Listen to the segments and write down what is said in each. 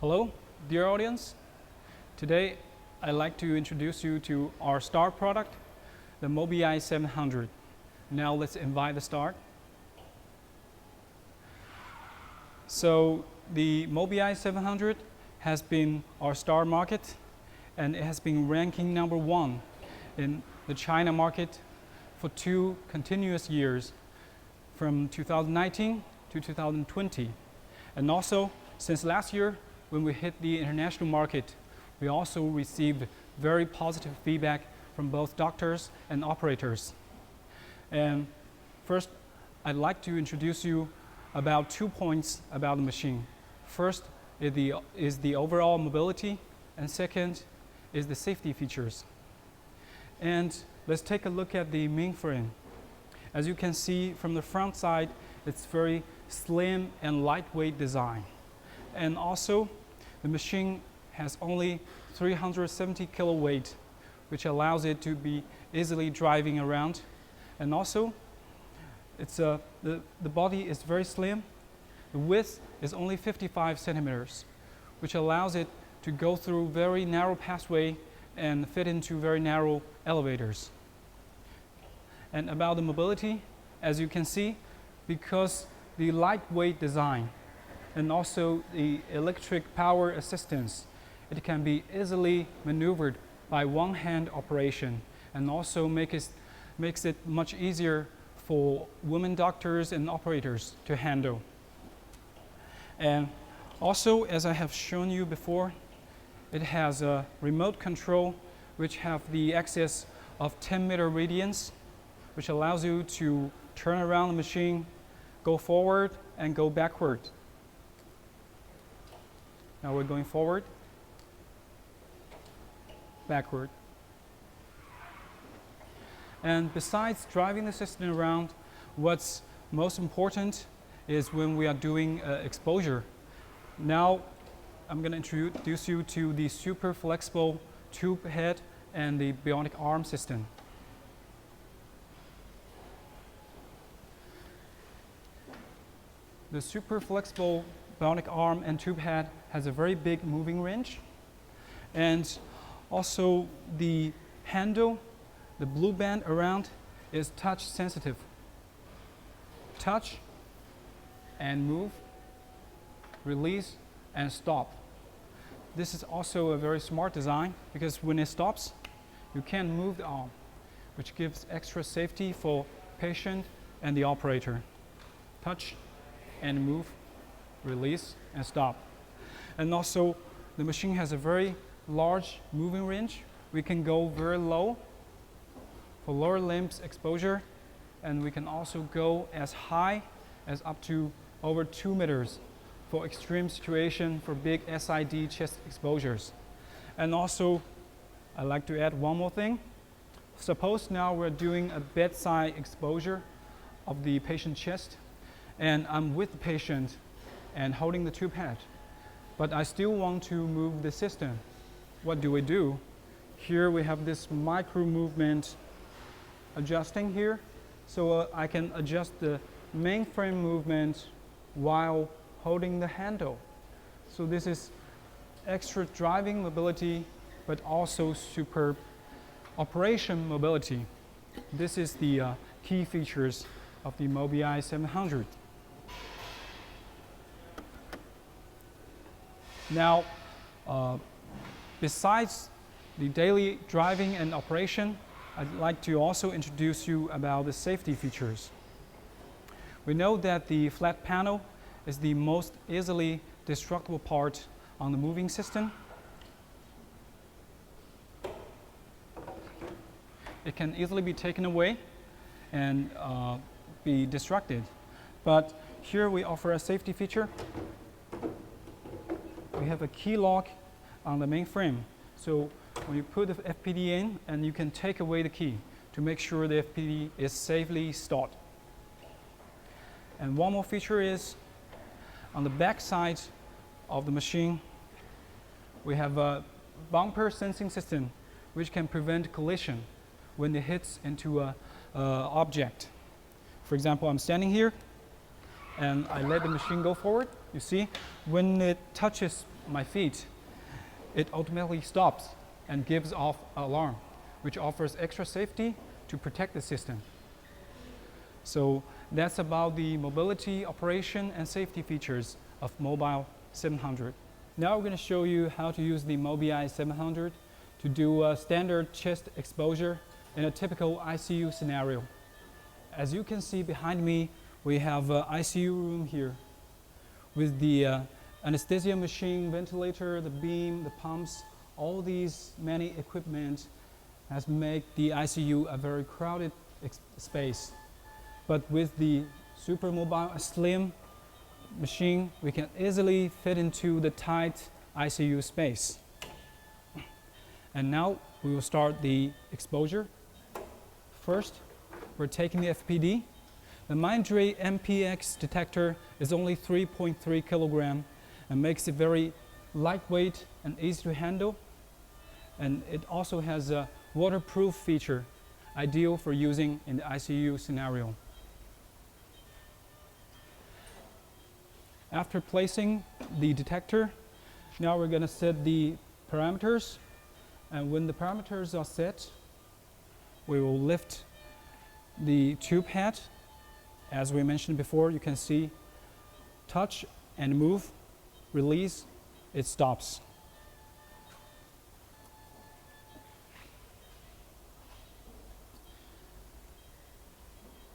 Hello, dear audience. Today, I'd like to introduce you to our star product, the Mobi 700. Now let's invite the start. So the Mobi 700 has been our star market, and it has been ranking #1 in the China market for 2 continuous years, from 2019 to 2020. And also, since last year, when we hit the international market, we also received very positive feedback from both doctors and operators. And first, I'd like to introduce you about 2 points about the machine. First is the overall mobility, and second is the safety features. And let's take a look at the mainframe. As you can see from the front side, it's very slim and lightweight design. And also, the machine has only 370 kiloweight, which allows it to be easily driving around. And also, the body is very slim. The width is only 55 centimeters, which allows it to go through very narrow pathway and fit into very narrow elevators. And about the mobility, as you can see, because the lightweight design and also the electric power assistance, it can be easily maneuvered by one-hand operation, and also makes it much easier for women doctors and operators to handle. And also, as I have shown you before, it has a remote control which have the access of 10-meter radians, which allows you to turn around the machine, go forward and go backward. Now we're going forward, backward. And besides driving the system around, what's most important is when we are doing exposure. Now I'm going to introduce you to the super flexible tube head and the bionic arm system. The super flexible bionic arm and tube head has a very big moving range, and also the handle, the blue band around, is touch sensitive. Touch and move, release and stop. This is also a very smart design, because when it stops, you can't move the arm, which gives extra safety for patient and the operator. Touch and move, release and stop. And also, the machine has a very large moving range. We can go very low for lower limbs exposure, and we can also go as high as up to over 2 meters for extreme situation for big SID chest exposures. And also, I'd like to add one more thing. Suppose now we're doing a bedside exposure of the patient chest, and I'm with the patient and holding the tube head, but I still want to move the system. What do we do? Here we have this micro movement adjusting here, so I can adjust the mainframe movement while holding the handle. So this is extra driving mobility, but also superb operation mobility. This is the key features of the Mobi 700. Now, besides the daily driving and operation, I'd like to also introduce you about the safety features. We know that the flat panel is the most easily destructible part on the moving system. It can easily be taken away and be destructed. But here we offer a safety feature. We have a key lock on the main frame. So when you put the FPD in, and you can take away the key to make sure the FPD is safely stored. And one more feature is, on the back side of the machine, we have a bumper sensing system which can prevent collision when it hits into an object. For example, I'm standing here and I let the machine go forward. You see, when it touches my feet, it automatically stops and gives off an alarm, which offers extra safety to protect the system. So that's about the mobility, operation, and safety features of Mobile 700. Now we're going to show you how to use the Mobi 700 to do a standard chest exposure in a typical ICU scenario. As you can see behind me, we have an ICU room here with the anesthesia machine, ventilator, the beam, the pumps. All these many equipment has made the ICU a very crowded space. But with the super mobile slim machine, we can easily fit into the tight ICU space. And now we will start the exposure. First, we're taking the FPD. The Mindray MPX detector is only 3.3 kilogram and makes it very lightweight and easy to handle. And it also has a waterproof feature, ideal for using in the ICU scenario. After placing the detector, now we're going to set the parameters. And when the parameters are set, we will lift the tube head. As we mentioned before, you can see touch and move, release, it stops.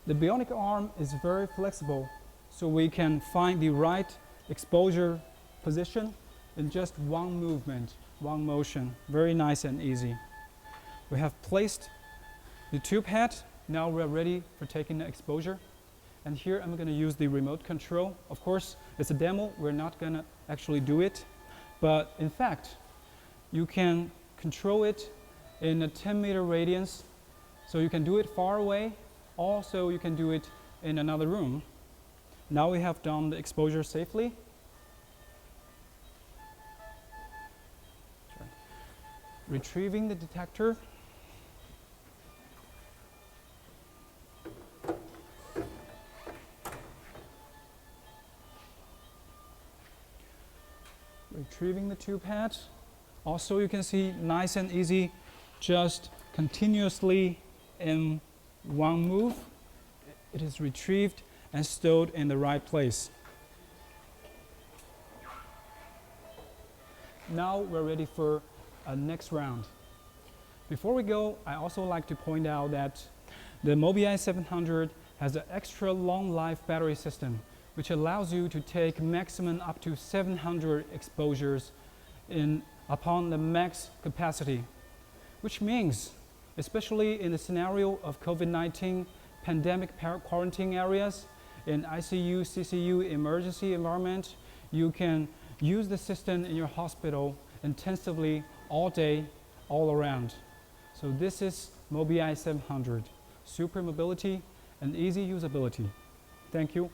The bionic arm is very flexible, so we can find the right exposure position in just one movement, one motion. Very nice and easy. We have placed the tube head. Now we're ready for taking the exposure. And here I'm going to use the remote control. Of course, it's a demo. We're not going to actually do it. But in fact, you can control it in a 10-meter radius. So you can do it far away. Also, you can do it in another room. Now we have done the exposure safely. Retrieving the detector. Retrieving the tube head. Also, you can see nice and easy, just continuously in one move. It is retrieved and stowed in the right place. Now we're ready for a next round. Before we go, I also like to point out that the Mobi 700 has an extra long life battery system, which allows you to take maximum up to 700 exposures upon the max capacity, which means, especially in the scenario of COVID-19 pandemic quarantine areas, in ICU, CCU emergency environment, you can use the system in your hospital intensively all day, all around. So this is Mobi 700, super mobility and easy usability. Thank you.